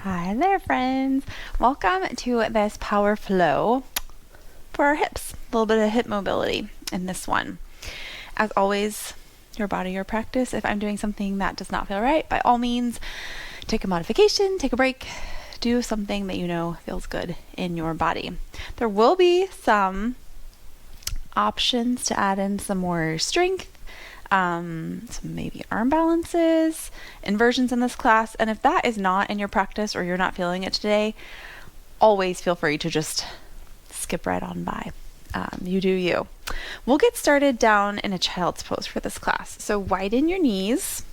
Hi there, friends. Welcome to this power flow for our hips. A little bit of hip mobility in this one. As always, your body, your practice. If I'm doing something that does not feel right, by all means, take a modification, take a break, do something that you know feels good in your body. There will be some options to add in some more strength, some maybe arm balances, inversions in this class. And if that is not in your practice or you're not feeling it today, always feel free to just skip right on by. You do you. We'll get started down in a child's pose for this class. So widen your knees,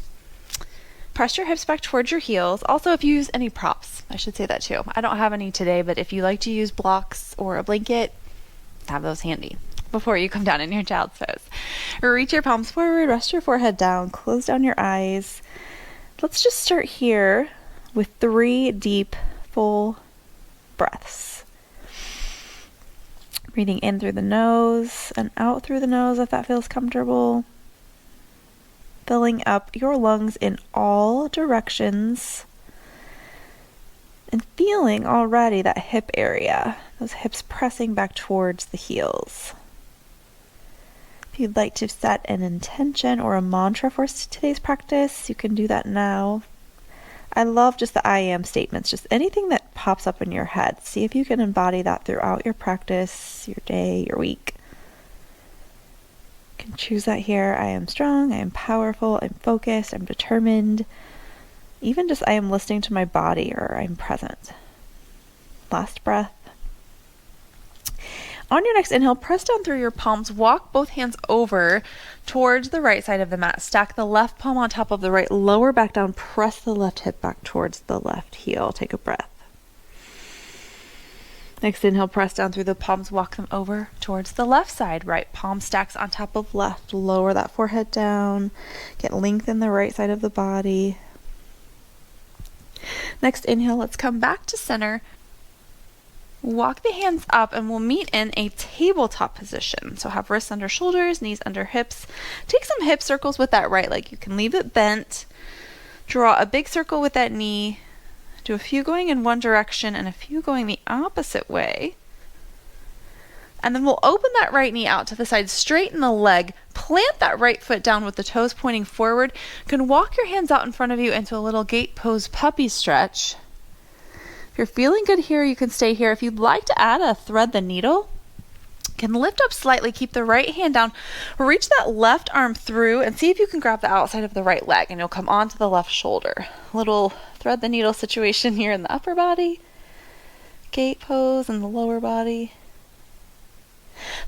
press your hips back towards your heels. Also, if you use any props, I should say that too. I don't have any today, but if you like to use blocks or a blanket, have those handy before you come down in your child's pose. Reach your palms forward, rest your forehead down, close down your eyes. Let's just start here with 3 deep, full breaths. Breathing in through the nose and out through the nose if that feels comfortable. Filling up your lungs in all directions. And feeling already that hip area, those hips pressing back towards the heels. If you'd like to set an intention or a mantra for today's practice, you can do that now. I love just the I am statements, just anything that pops up in your head. See if you can embody that throughout your practice, your day, your week. You can choose that here. I am strong, I am powerful, I'm focused, I'm determined. Even just I am listening to my body or I'm present. Last breath. On your next inhale, press down through your palms, walk both hands over towards the right side of the mat. Stack the left palm on top of the right, lower back down, press the left hip back towards the left heel. Take a breath. Next inhale, press down through the palms, walk them over towards the left side. Right palm stacks on top of left, lower that forehead down, get length in the right side of the body. Next inhale, let's come back to center. Walk the hands up and we'll meet in a tabletop position. So have wrists under shoulders, knees under hips. Take some hip circles with that right leg. You can leave it bent. Draw a big circle with that knee. Do a few going in one direction and a few going the opposite way. And then we'll open that right knee out to the side, straighten the leg, plant that right foot down with the toes pointing forward. You can walk your hands out in front of you into a little gate pose puppy stretch. If you're feeling good here, you can stay here. If you'd like to add a thread the needle, you can lift up slightly, keep the right hand down, reach that left arm through and see if you can grab the outside of the right leg and you'll come onto the left shoulder. Little thread the needle situation here in the upper body, gate pose in the lower body.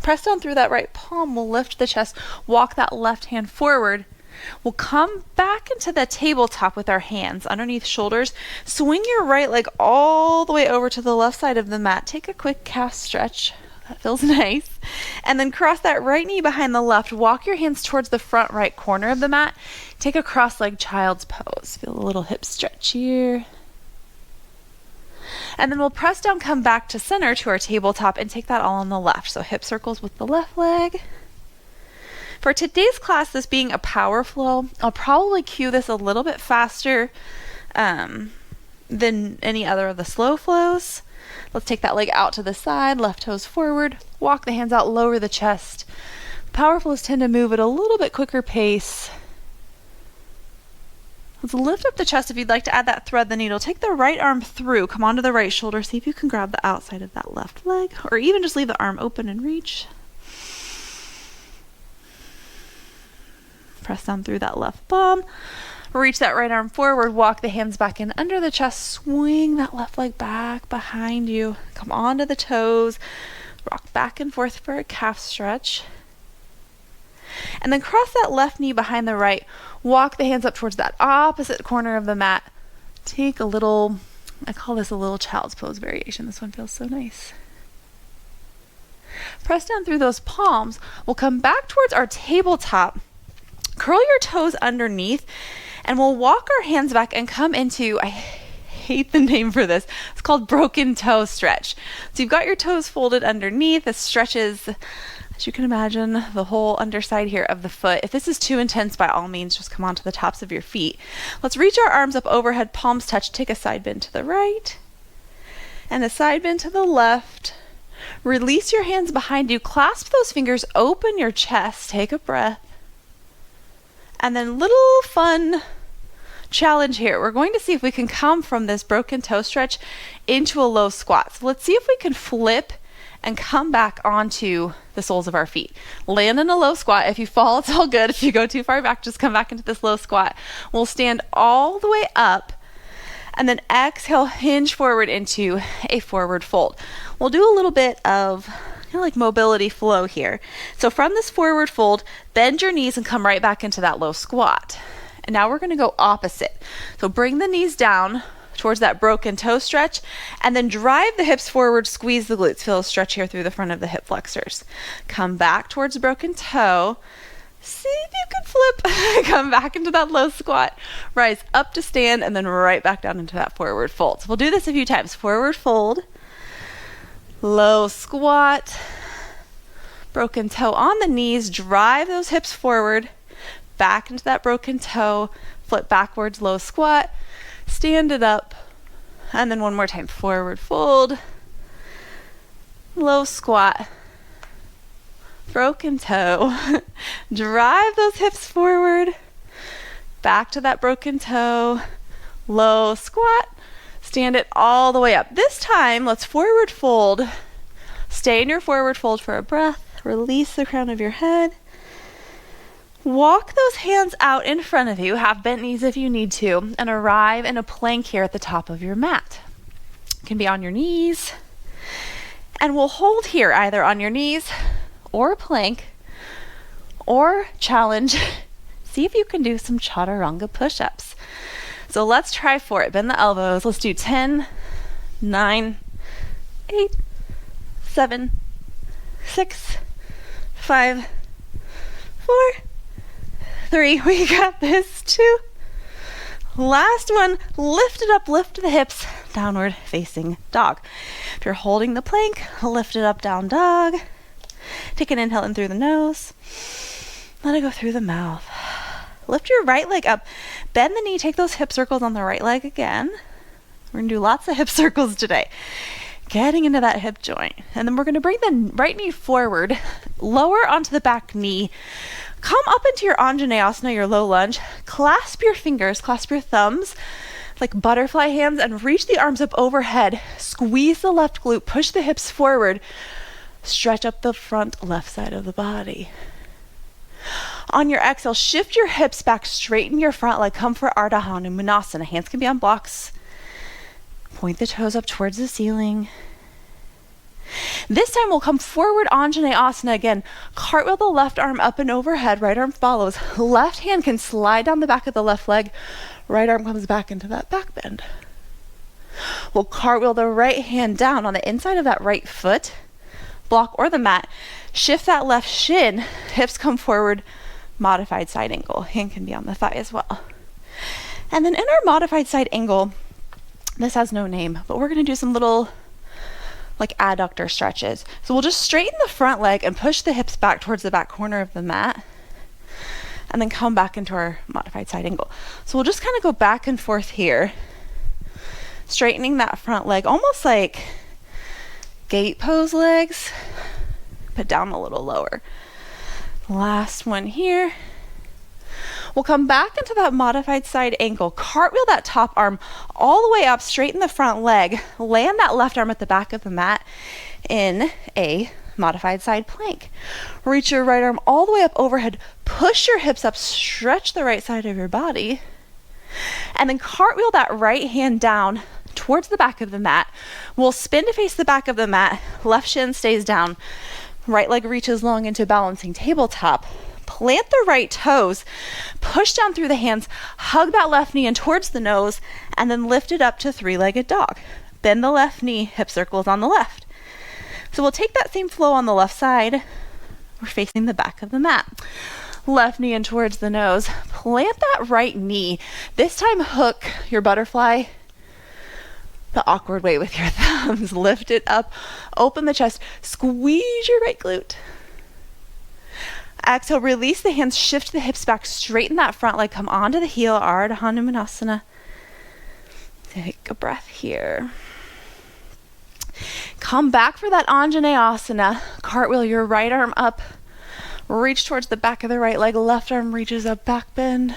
Press down through that right palm, we'll lift the chest, walk that left hand forward. We'll come back into the tabletop with our hands underneath shoulders. Swing your right leg all the way over to the left side of the mat. Take a quick calf stretch. That feels nice. And then cross that right knee behind the left. Walk your hands towards the front right corner of the mat. Take a cross-legged child's pose. Feel a little hip stretch here. And then we'll press down, come back to center to our tabletop and take that all on the left. So hip circles with the left leg. For today's class, this being a power flow, I'll probably cue this a little bit faster than any other of the slow flows. Let's take that leg out to the side, left toes forward, walk the hands out, lower the chest. Power flows tend to move at a little bit quicker pace. Let's lift up the chest. If you'd like to add that thread the needle, take the right arm through, come onto the right shoulder, see if you can grab the outside of that left leg, or even just leave the arm open and reach. Press down through that left palm, reach that right arm forward, walk the hands back in under the chest, swing that left leg back behind you, come onto the toes, rock back and forth for a calf stretch. And then cross that left knee behind the right, walk the hands up towards that opposite corner of the mat. Take a little, I call this a little child's pose variation. This one feels so nice. Press down through those palms. We'll come back towards our tabletop. Curl your toes underneath and we'll walk our hands back and come into, I hate the name for this, it's called broken toe stretch. So you've got your toes folded underneath. This stretches As you can imagine, the whole underside here of the foot. If this is too intense, by all means, just come onto the tops of your feet. Let's reach our arms up overhead, palms touch, take a side bend to the right and a side bend to the left. Release your hands behind you, clasp those fingers, open your chest, take a breath. And then little fun challenge here. We're going to see if we can come from this broken toe stretch into a low squat. So let's see if we can flip and come back onto the soles of our feet. Land in a low squat. If you fall, it's all good. If you go too far back, just come back into this low squat. We'll stand all the way up and then exhale, hinge forward into a forward fold. We'll do a little bit of like mobility flow here. So from this forward fold, bend your knees and come right back into that low squat. And now we're going to go opposite. So bring the knees down towards that broken toe stretch, and then drive the hips forward, squeeze the glutes. Feel a stretch here through the front of the hip flexors. Come back towards the broken toe. See if you can flip. Come back into that low squat. Rise up to stand, and then right back down into that forward fold. So we'll do this a few times. Forward fold, low squat, broken toe on the knees. Drive those hips forward, back into that broken toe, flip backwards, low squat, stand it up, and then one more time. Forward fold, low squat, broken toe. Drive those hips forward, back to that broken toe, low squat, stand it all the way up. This time, let's forward fold. Stay in your forward fold for a breath. Release the crown of your head. Walk those hands out in front of you, have bent knees if you need to, and arrive in a plank here at the top of your mat. You can be on your knees, and we'll hold here either on your knees or plank or challenge. See if you can do some chaturanga push-ups. So let's try for it. Bend the elbows. Let's do 10, 9, 8, 7, 6, 5, 4, 3, we got this, 2. Last one, lift it up, lift the hips, downward facing dog. If you're holding the plank, lift it up, down dog. Take an inhale in through the nose. Let it go through the mouth. Lift your right leg up, bend the knee, take those hip circles on the right leg again. We're gonna do lots of hip circles today. Getting into that hip joint. And then we're gonna bring the right knee forward, lower onto the back knee. Come up into your Anjaneyasana, your low lunge. Clasp your fingers, clasp your thumbs like butterfly hands, and reach the arms up overhead. Squeeze the left glute, push the hips forward. Stretch up the front left side of the body. On your exhale, shift your hips back, straighten your front leg. Come for Ardha Hanumanasana. Hands can be on blocks. Point the toes up towards the ceiling. This time we'll come forward, Anjaneyasana again. Cartwheel the left arm up and overhead, right arm follows. Left hand can slide down the back of the left leg. Right arm comes back into that back bend. We'll cartwheel the right hand down on the inside of that right foot, block or the mat. Shift that left shin, hips come forward, modified side angle. Hand can be on the thigh as well. And then in our modified side angle, this has no name, but we're gonna do some little like adductor stretches. So we'll just straighten the front leg and push the hips back towards the back corner of the mat, and then come back into our modified side angle. So we'll just kind of go back and forth here, straightening that front leg, almost like gate pose legs, but down a little lower. Last one here. We'll come back into that modified side angle, cartwheel that top arm all the way up, straighten the front leg, land that left arm at the back of the mat in a modified side plank. Reach your right arm all the way up overhead, push your hips up, stretch the right side of your body, and then cartwheel that right hand down towards the back of the mat. We'll spin to face the back of the mat, left shin stays down, right leg reaches long into balancing tabletop. Plant the right toes, push down through the hands, hug that left knee in towards the nose, and then lift it up to three-legged dog. Bend the left knee, hip circles on the left. So we'll take that same flow on the left side. We're facing the back of the mat. Left knee in towards the nose. Plant that right knee. This time hook your butterfly the awkward way with your thumbs. Lift it up, open the chest, squeeze your right glute. Exhale, release the hands, shift the hips back, straighten that front leg, come onto the heel, Ardha Hanumanasana. Take a breath here. Come back for that Anjaneyasana. Cartwheel your right arm up. Reach towards the back of the right leg. Left arm reaches up, back bend.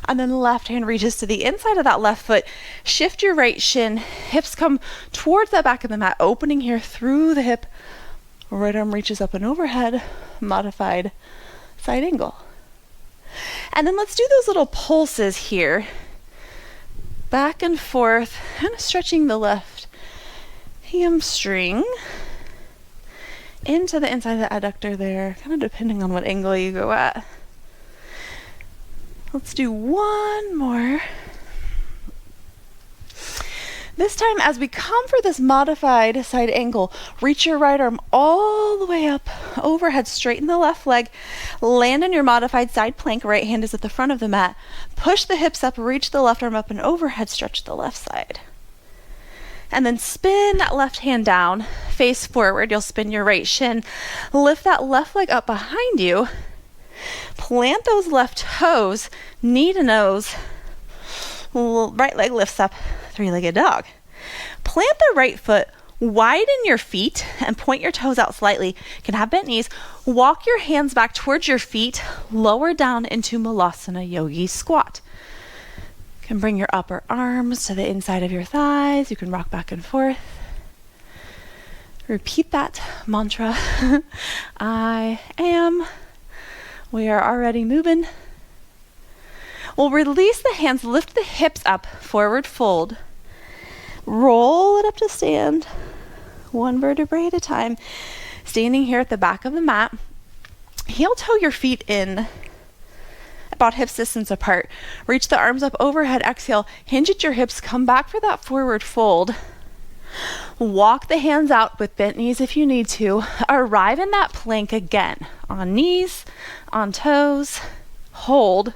And then the left hand reaches to the inside of that left foot. Shift your right shin. Hips come towards the back of the mat. Opening here through the hip. Right arm reaches up and overhead. Modified side angle. And then let's do those little pulses here. Back and forth. Kind of stretching the left hamstring into the inside of the adductor there, kind of depending on what angle you go at. Let's do one more. This time, as we come for this modified side angle, reach your right arm all the way up overhead, straighten the left leg, land in your modified side plank, right hand is at the front of the mat, push the hips up, reach the left arm up and overhead, stretch the left side. And then spin that left hand down, face forward. You'll spin your right shin. Lift that left leg up behind you. Plant those left toes, knee to nose. Right leg lifts up, three-legged dog. Plant the right foot, widen your feet, and point your toes out slightly. You can have bent knees. Walk your hands back towards your feet. Lower down into Malasana Yogi Squat. You can bring your upper arms to the inside of your thighs. You can rock back and forth. Repeat that mantra. I am. We are already moving. We'll release the hands, lift the hips up, forward fold. Roll it up to stand. One vertebrae at a time. Standing here at the back of the mat. Heel toe your feet in. About hips distance apart. Reach the arms up overhead, exhale, hinge at your hips, come back for that forward fold. Walk the hands out with bent knees if you need to. Arrive in that plank again. On knees, on toes, hold.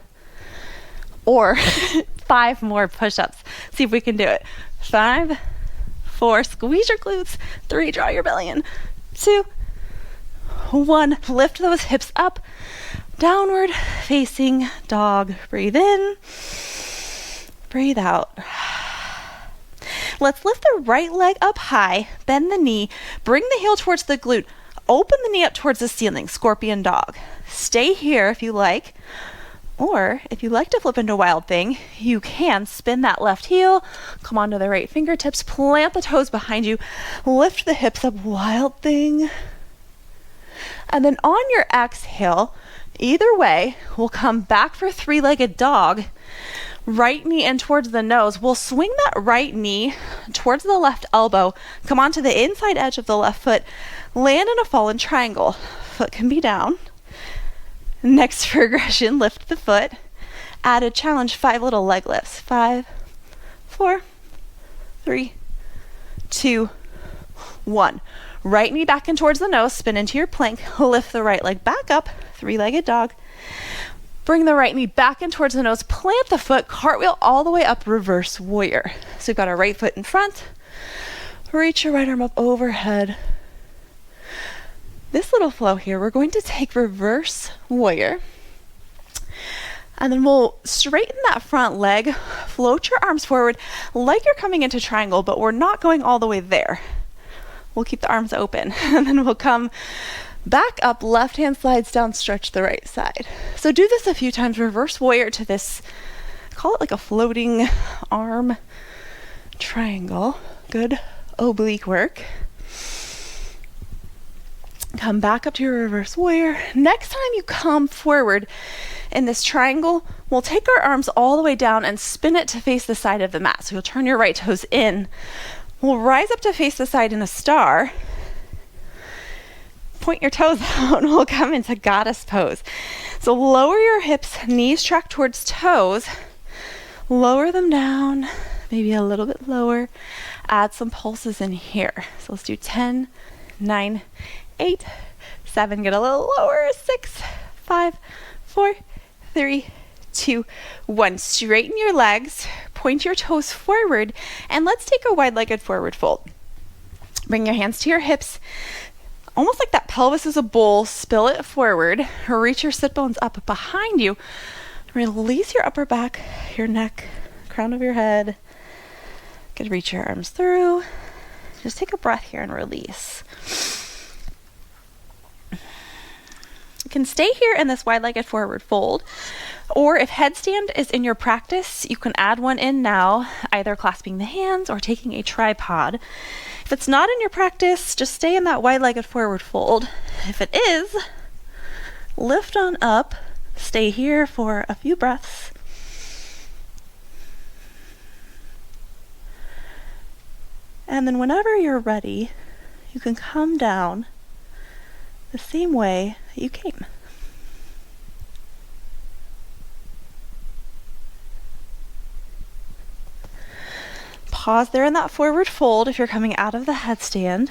Or 5 more push-ups. See if we can do it. 5, 4, squeeze your glutes. 3, draw your belly in. 2, 1, lift those hips up. Downward facing dog. Breathe in, breathe out. Let's lift the right leg up high, bend the knee, bring the heel towards the glute, open the knee up towards the ceiling, scorpion dog. Stay here if you like, or if you like to flip into wild thing, you can spin that left heel, come onto the right fingertips, plant the toes behind you, lift the hips up, wild thing. And then on your exhale, either way, we'll come back for three-legged dog. Right knee in towards the nose. We'll swing that right knee towards the left elbow. Come onto the inside edge of the left foot. Land in a fallen triangle. Foot can be down. Next progression, lift the foot. Add a challenge, 5 little leg lifts. 5, 4, 3, 2, 1. Right knee back in towards the nose, spin into your plank, lift the right leg back up, three-legged dog. Bring the right knee back in towards the nose, plant the foot, cartwheel all the way up, reverse warrior. So we've got our right foot in front, reach your right arm up overhead. This little flow here, we're going to take reverse warrior. And then we'll straighten that front leg, float your arms forward like you're coming into triangle, but we're not going all the way there. We'll keep the arms open, and then we'll come back up, left hand slides down, stretch the right side. So do this a few times, reverse warrior to this, call it like a floating arm triangle. Good oblique work. Come back up to your reverse warrior. Next time you come forward in this triangle, we'll take our arms all the way down and spin it to face the side of the mat. So you'll turn your right toes in. We'll rise up to face the side in a star. Point your toes out and we'll come into goddess pose. So lower your hips, knees track towards toes. Lower them down, maybe a little bit lower. Add some pulses in here. So let's do 10, 9, 8, 7, get a little lower, 6, 5, 4, 3, 2, 1. Straighten your legs, point your toes forward, and let's take a wide-legged forward fold. Bring your hands to your hips. almost like that pelvis is a bowl, spill it forward, reach your sit bones up behind you, release your upper back, your neck, crown of your head. You can reach your arms through. Just take a breath here and release. You can stay here in this wide-legged forward fold, or if headstand is in your practice, you can add one in now, either clasping the hands or taking a tripod. If it's not in your practice, just stay in that wide-legged forward fold. If it is, lift on up, stay here for a few breaths. And then whenever you're ready, you can come down the same way that you came. Pause there in that forward fold if you're coming out of the headstand.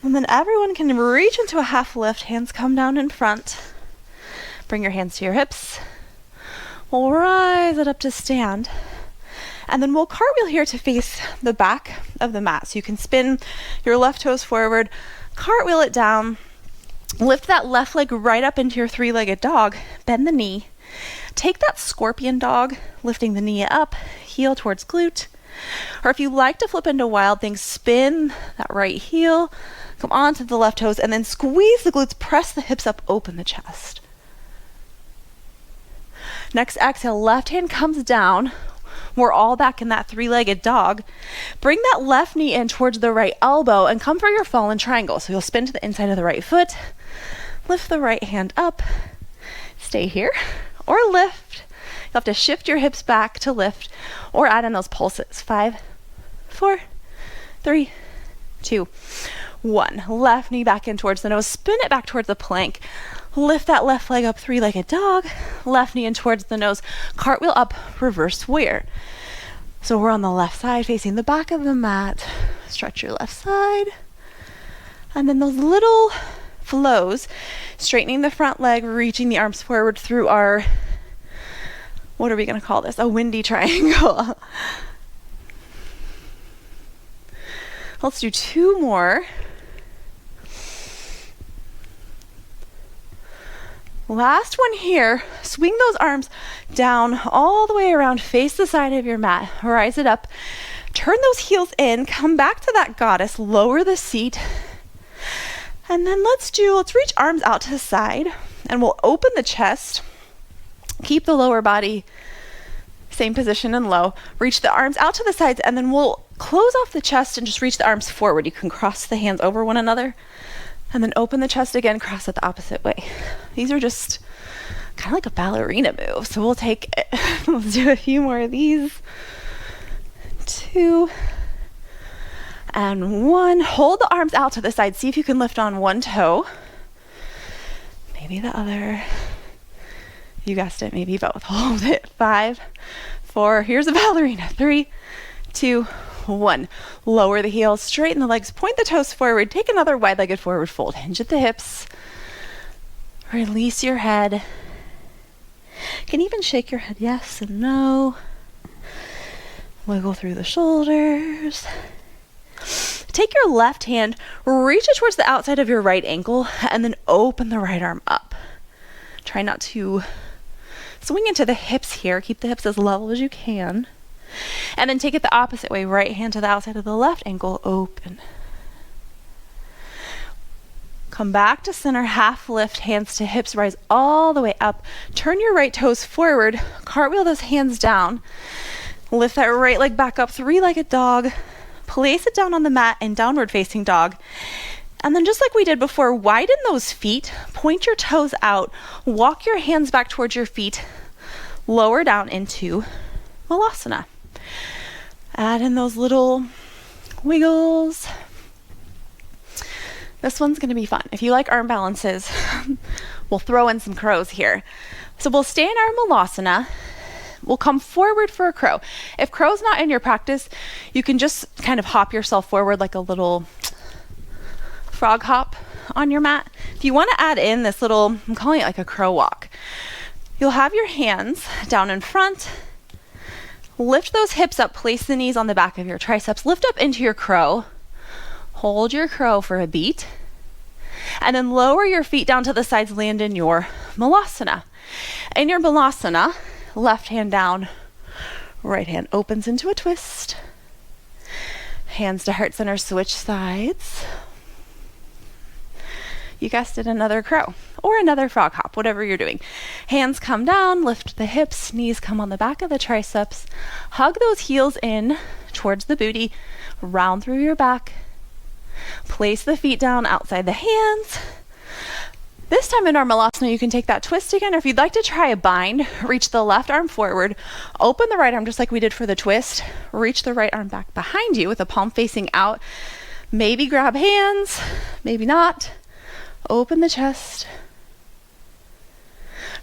And then everyone can reach into a half lift, hands come down in front. Bring your hands to your hips. We'll rise it up to stand. And then we'll cartwheel here to face the back of the mat. So you can spin your left toes forward, cartwheel it down, lift that left leg right up into your three-legged dog, bend the knee. Take that scorpion dog, lifting the knee up, heel towards glute. Or if you like to flip into wild things, spin that right heel, come onto the left toes, and then squeeze the glutes, press the hips up, open the chest. Next exhale, left hand comes down. We're all back in that three-legged dog. Bring that left knee in towards the right elbow and come for your fallen triangle. So you'll spin to the inside of the right foot, lift the right hand up, stay here, or lift. You'll have to shift your hips back to lift or add in those pulses. 5, 4, 3, 2, 1. Left knee back in towards the nose, spin it back towards the plank. Lift that left leg up, three-legged dog, left knee in towards the nose, cartwheel up, reverse warrior. So we're on the left side facing the back of the mat. Stretch your left side. And then those little flows, straightening the front leg, reaching the arms forward through our, what are we going to call this? A windy triangle. Let's do 2 more. Last one here, swing those arms down all the way around, face the side of your mat, rise it up, turn those heels in, come back to that goddess, lower the seat, and then let's reach arms out to the side, and we'll open the chest, keep the lower body same position and low, reach the arms out to the sides, and then we'll close off the chest and just reach the arms forward. You can cross the hands over one another, and then open the chest again, cross it the opposite way. These are just kind of like a ballerina move. So we'll let's do a few more of these. 2 and 1. Hold the arms out to the side. See if you can lift on one toe. Maybe the other. You guessed it, maybe both. Hold it. 5, 4. Here's a ballerina. 3, 2, 1. Lower the heels, straighten the legs, point the toes forward, take another wide-legged forward fold, hinge at the hips, release your head. You can even shake your head yes and no. Wiggle through the shoulders. Take your left hand, reach it towards the outside of your right ankle, and then open the right arm up. Try not to swing into the hips here. Keep the hips as level as you can. And then take it the opposite way. Right hand to the outside of the left ankle, open. Come back to center, half lift, hands to hips, rise all the way up. Turn your right toes forward, cartwheel those hands down. Lift that right leg back up, three-legged dog. Place it down on the mat in downward facing dog. And then just like we did before, widen those feet, point your toes out, walk your hands back towards your feet, lower down into Malasana. Add in those little wiggles. This one's going to be fun. If you like arm balances, we'll throw in some crows here. So we'll stay in our Malasana. We'll come forward for a crow. If crow's not in your practice, you can just kind of hop yourself forward like a little frog hop on your mat. If you want to add in this little, I'm calling it like a crow walk. You'll have your hands down in front. Lift those hips up, place the knees on the back of your triceps, lift up into your crow, Hold your crow for a beat. And then lower your feet down to the sides, land in your malasana. In your malasana, left hand down, right hand opens into a twist. Hands to heart center, switch sides. You guessed it, another crow or another frog hop, whatever you're doing. Hands come down, lift the hips, knees come on the back of the triceps. Hug those heels in towards the booty, round through your back. Place the feet down outside the hands. This time in our malasana, you can take that twist again, or if you'd like to try a bind, reach the left arm forward, open the right arm just like we did for the twist, reach the right arm back behind you with the palm facing out. Maybe grab hands, maybe not. Open the chest.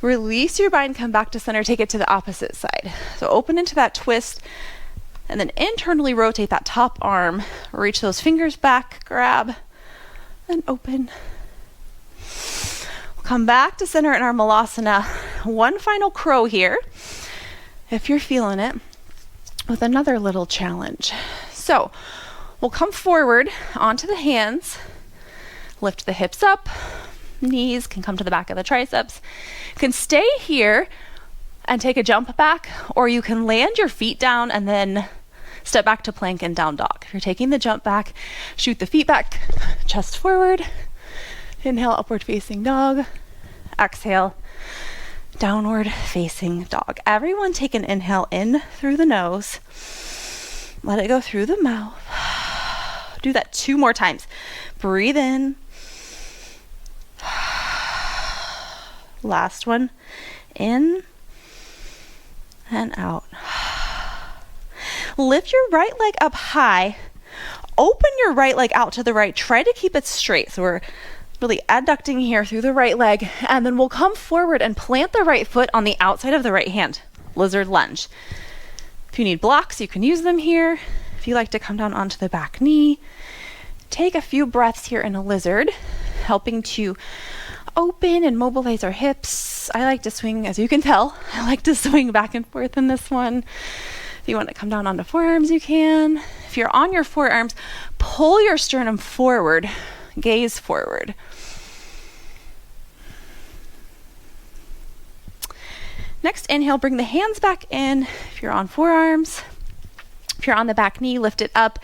Release your bind, come back to center, take it to the opposite side. So open into that twist, and then internally rotate that top arm. Reach those fingers back, grab, and open. Come back to center in our malasana. One final crow here, if you're feeling it, with another little challenge. So we'll come forward onto the hands, lift the hips up, knees can come to the back of the triceps. You can stay here and take a jump back, or you can land your feet down and then step back to plank and down dog. If you're taking the jump back, shoot the feet back, chest forward. Inhale, upward facing dog. Exhale, downward facing dog. Everyone take an inhale in through the nose. Let it go through the mouth. Do that 2 more times. Breathe in. Last one. In and out. Lift your right leg up high. Open your right leg out to the right. Try to keep it straight. So we're really adducting here through the right leg. And then we'll come forward and plant the right foot on the outside of the right hand. Lizard lunge. If you need blocks, you can use them here. If you like to come down onto the back knee, take a few breaths here in a lizard, helping to open and mobilize our hips. I like to swing, as you can tell, I like to swing back and forth in this one. If you want to come down onto forearms, you can. If you're on your forearms, pull your sternum forward, gaze forward. Next, inhale, bring the hands back in. If you're on forearms, if you're on the back knee, lift it up.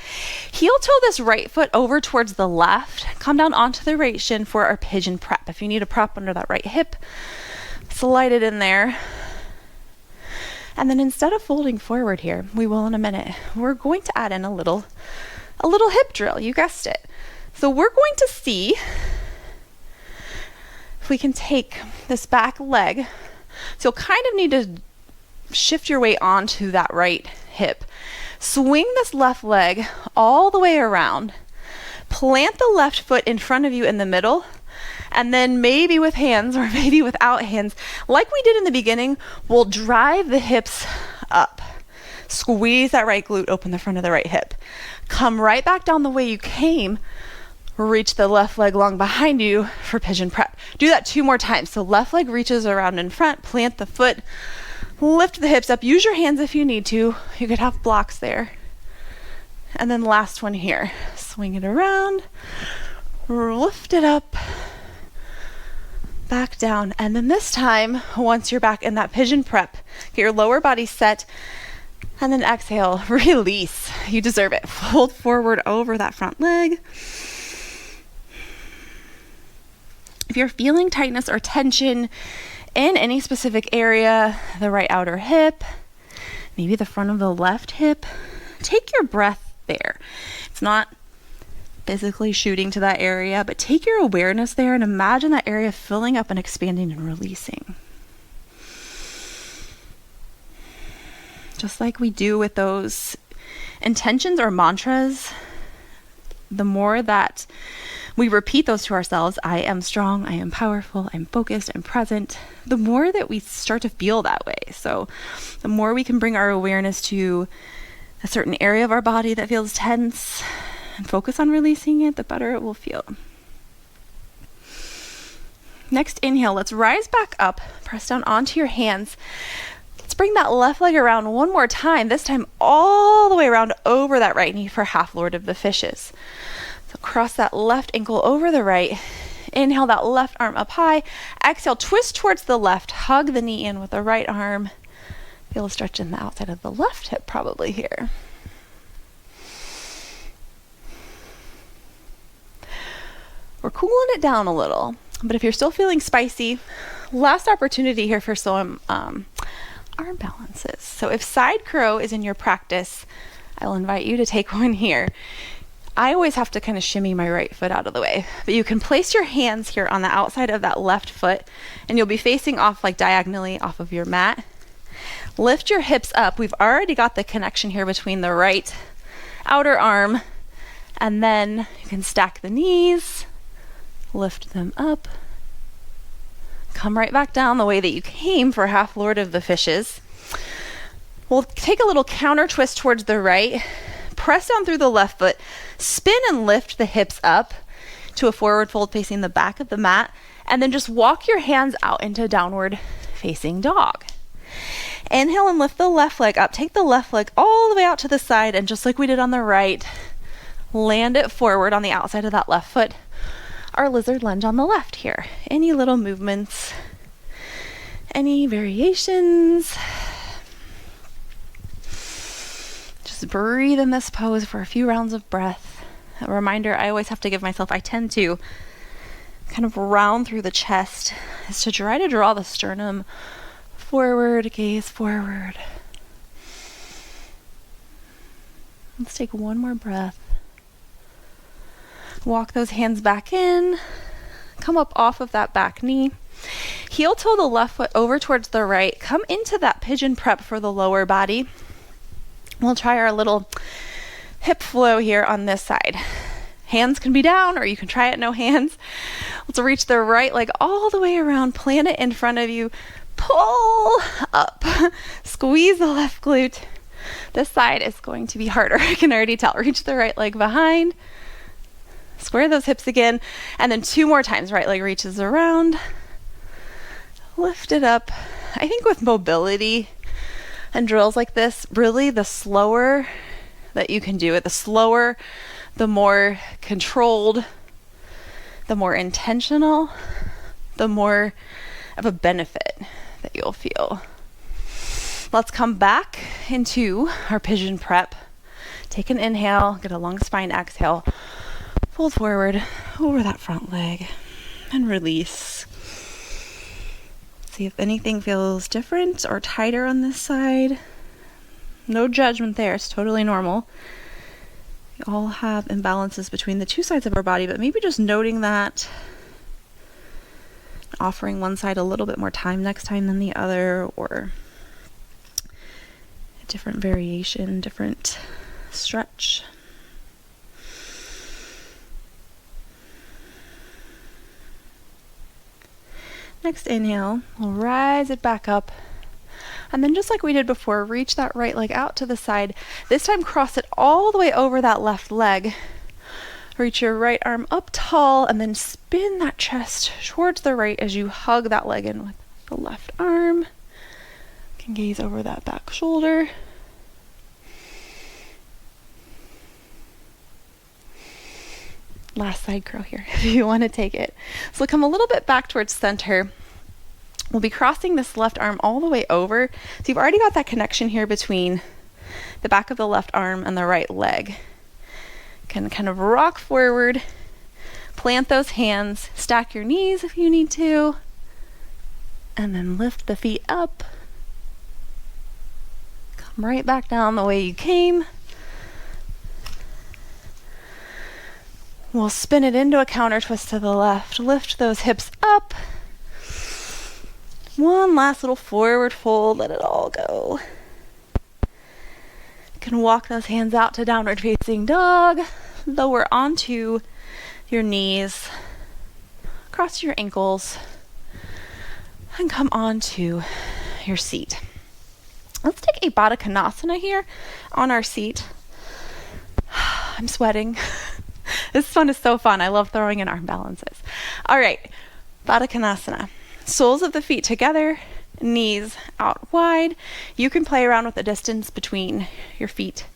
Heel toe this right foot over towards the left. Come down onto the right shin for our pigeon prep. If you need a prop under that right hip, slide it in there. And then instead of folding forward here, we will in a minute, we're going to add in a little hip drill. You guessed it. So we're going to see if we can take this back leg. So you'll kind of need to shift your weight onto that right hip. Swing this left leg all the way around. Plant the left foot in front of you in the middle. And then maybe with hands or maybe without hands, like we did in the beginning, we'll drive the hips up. Squeeze that right glute, open the front of the right hip. Come right back down the way you came. Reach the left leg long behind you for pigeon prep. Do that 2 more times. So left leg reaches around in front, plant the foot, lift the hips up. Use your hands if you need to. You could have blocks there. And then last one here. Swing it around, lift it up, back down. And then this time, once you're back in that pigeon prep, get your lower body set, and then exhale, release. You deserve it. Fold forward over that front leg. If you're feeling tightness or tension in any specific area, the right outer hip, maybe the front of the left hip, take your breath there. It's not physically shooting to that area, but take your awareness there and imagine that area filling up and expanding and releasing. Just like we do with those intentions or mantras, the more that we repeat those to ourselves, I am strong, I am powerful, I'm focused, I'm present, the more that we start to feel that way. So the more we can bring our awareness to a certain area of our body that feels tense and focus on releasing it, the better it will feel. Next, inhale, let's rise back up, press down onto your hands. Let's bring that left leg around one more time, this time all the way around over that right knee for half Lord of the Fishes. So cross that left ankle over the right. Inhale that left arm up high. Exhale, twist towards the left. Hug the knee in with the right arm. Feel a stretch in the outside of the left hip probably here. We're cooling it down a little, but if you're still feeling spicy, last opportunity here for some arm balances. So if side crow is in your practice, I'll invite you to take one here. I always have to kind of shimmy my right foot out of the way, but you can place your hands here on the outside of that left foot, and you'll be facing off like diagonally off of your mat. Lift your hips up. We've already got the connection here between the right outer arm, and then you can stack the knees, lift them up, come right back down the way that you came for half Lord of the Fishes. We'll take a little counter twist towards the right, press down through the left foot, spin and lift the hips up to a forward fold facing the back of the mat, and then just walk your hands out into downward facing dog. Inhale and lift the left leg up. Take the left leg all the way out to the side, and just like we did on the right, land it forward on the outside of that left foot. Our lizard lunge on the left here. Any little movements, any variations. Just breathe in this pose for a few rounds of breath. A reminder I always have to give myself, I tend to kind of round through the chest, is to try to draw the sternum forward, gaze forward. Let's take one more breath. Walk those hands back in. Come up off of that back knee. Heel toe the left foot over towards the right. Come into that pigeon prep for the lower body. We'll try our little hip flow here on this side. Hands can be down, or you can try it no hands. Let's reach the right leg all the way around. Plant it in front of you. Pull up. Squeeze the left glute. This side is going to be harder. I can already tell. Reach the right leg behind. Square those hips again. And then 2 more times. Right leg reaches around. Lift it up. I think with mobility and drills like this, really the slower that you can do it, the slower, the more controlled, the more intentional, the more of a benefit that you'll feel. Let's come back into our pigeon prep. Take an inhale, get a long spine exhale. Fold forward over that front leg and release. See if anything feels different or tighter on this side. No judgment there, it's totally normal. We all have imbalances between the two sides of our body, but maybe just noting that, offering one side a little bit more time next time than the other, or a different variation, different stretch. Next inhale, we'll rise it back up. And then just like we did before, reach that right leg out to the side. This time cross it all the way over that left leg. Reach your right arm up tall and then spin that chest towards the right as you hug that leg in with the left arm. You can gaze over that back shoulder. Last side curl here if you want to take it. So come a little bit back towards center. We'll be crossing this left arm all the way over. So you've already got that connection here between the back of the left arm and the right leg. Can kind of rock forward, plant those hands, stack your knees if you need to, and then lift the feet up. Come right back down the way you came. We'll spin it into a counter twist to the left. Lift those hips up. One last little forward fold. Let it all go. You can walk those hands out to downward facing dog. Lower onto your knees. Cross your ankles. And come onto your seat. Let's take a Baddha Konasana here on our seat. I'm sweating. This one is so fun. I love throwing in arm balances. All right, Baddha Konasana. Soles of the feet together, knees out wide. You can play around with the distance between your feet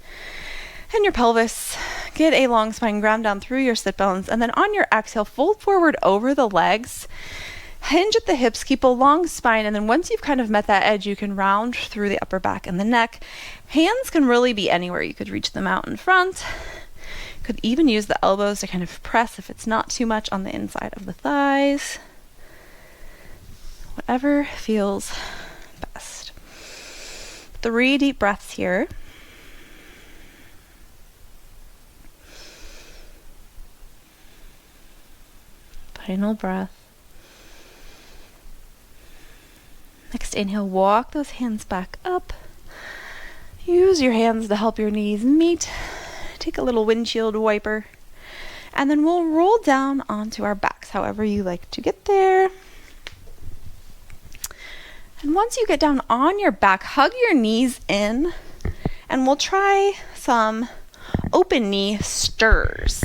and your pelvis. get a long spine, ground down through your sit bones, and then on your exhale, fold forward over the legs, hinge at the hips, keep a long spine, and then once you've kind of met that edge, you can round through the upper back and the neck. Hands can really be anywhere. You could reach them out in front. Could even use the elbows to kind of press if it's not too much on the inside of the thighs. Whatever feels best. 3 deep breaths here. Final breath. Next inhale, walk those hands back up. Use your hands to help your knees meet. Take a little windshield wiper. And then we'll roll down onto our backs, however you like to get there. And once you get down on your back, hug your knees in, and we'll try some open knee stirs.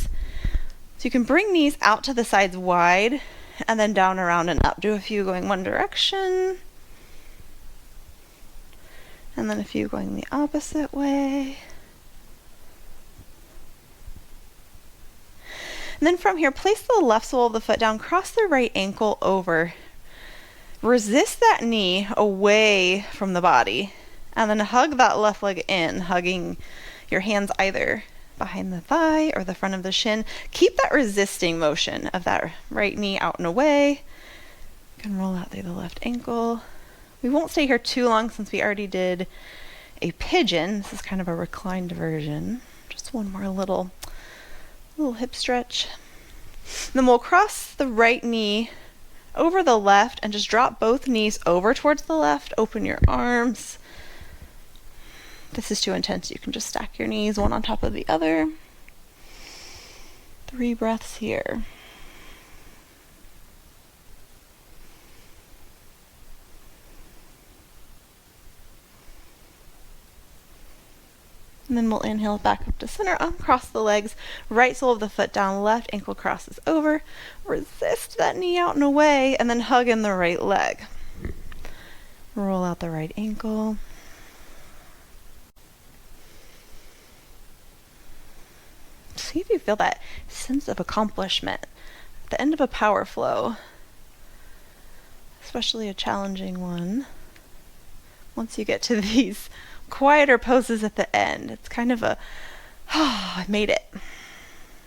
So you can bring knees out to the sides wide, and then down, around, and up. Do a few going one direction, and then a few going the opposite way. And then from here, place the left sole of the foot down, cross the right ankle over. Resist that knee away from the body, and then hug that left leg in, hugging your hands either behind the thigh or the front of the shin. Keep that resisting motion of that right knee out and away. You can roll out through the left ankle. We won't stay here too long since we already did a pigeon. This is kind of a reclined version. Just one more little hip stretch. Then we'll cross the right knee over the left and just drop both knees over towards the left. Open your arms. If this is too intense, you can just stack your knees one on top of the other. 3 breaths here. And then we'll inhale back up to center, uncross the legs, right sole of the foot down, left ankle crosses over. Resist that knee out and away, and then hug in the right leg. Roll out the right ankle. See if you feel that sense of accomplishment at the end of a power flow, especially a challenging one. Once you get to these quieter poses at the end, it's kind of a, oh, I made it.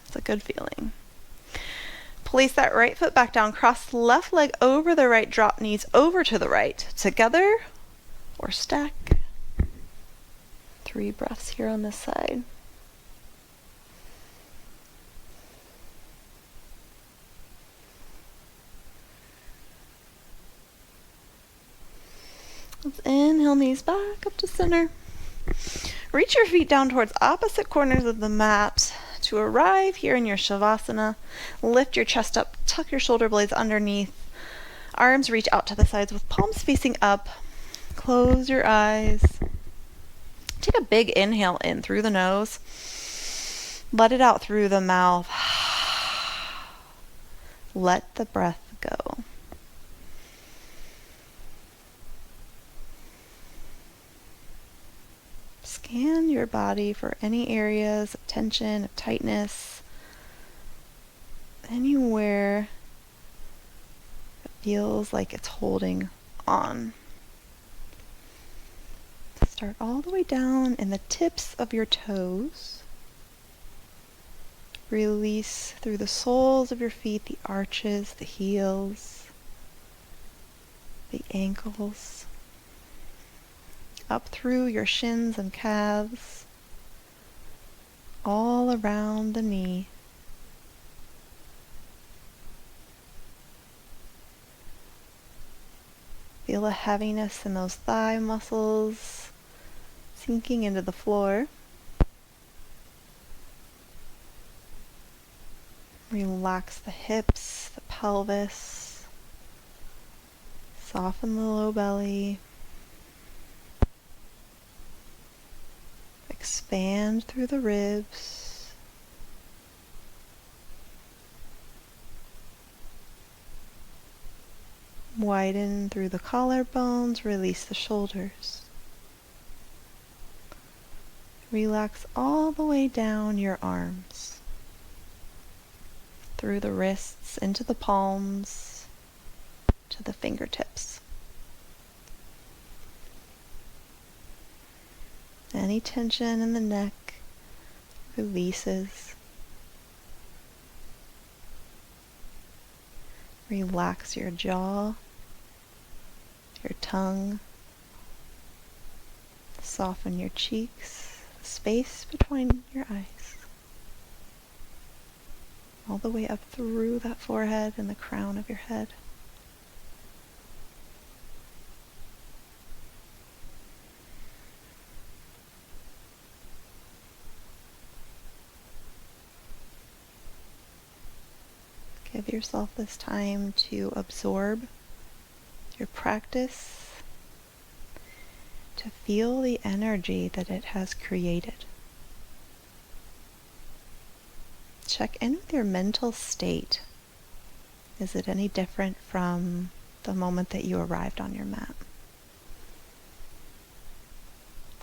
It's a good feeling. Place that right foot back down, cross the left leg over the right, drop knees over to the right, together or stack. 3 breaths here on this side. Let's inhale, knees back up to center. Reach your feet down towards opposite corners of the mat to arrive here in your Shavasana. Lift your chest up, tuck your shoulder blades underneath. Arms reach out to the sides with palms facing up. Close your eyes. Take a big inhale in through the nose. Let it out through the mouth. Let the breath go. Scan your body for any areas of tension, of tightness, anywhere it feels like it's holding on. Start all the way down in the tips of your toes. Release through the soles of your feet, the arches, the heels, the ankles. Up through your shins and calves, all around the knee. Feel a heaviness in those thigh muscles sinking into the floor. Relax the hips, the pelvis, soften the low belly. Expand through the ribs. Widen through the collarbones, release the shoulders. Relax all the way down your arms, through the wrists, into the palms, to the fingertips. Any tension in the neck releases. Relax your jaw, your tongue. Soften your cheeks, the space between your eyes. All the way up through that forehead and the crown of your head. Give yourself this time to absorb your practice, to feel the energy that it has created. Check in with your mental state. Is it any different from the moment that you arrived on your mat?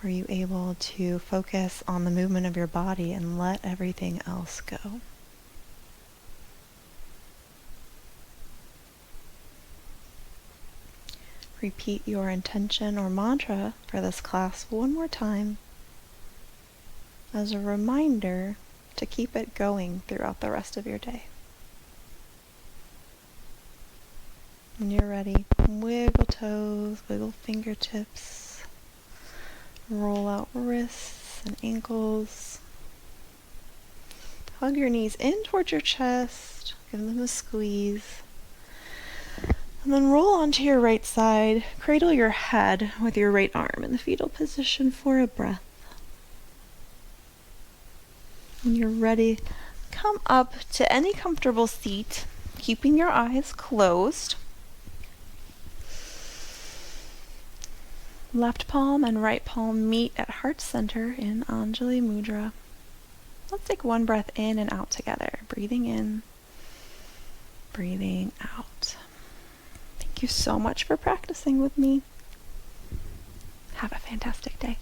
Were you able to focus on the movement of your body and let everything else go? Repeat your intention or mantra for this class one more time as a reminder to keep it going throughout the rest of your day. When you're ready, wiggle toes, wiggle fingertips, roll out wrists and ankles. Hug your knees in towards your chest, give them a squeeze. And then roll onto your right side, cradle your head with your right arm in the fetal position for a breath. When you're ready, come up to any comfortable seat, keeping your eyes closed. Left palm and right palm meet at heart center in Anjali Mudra. Let's take one breath in and out together. Breathing in, breathing out. Thank you so much for practicing with me. Have a fantastic day.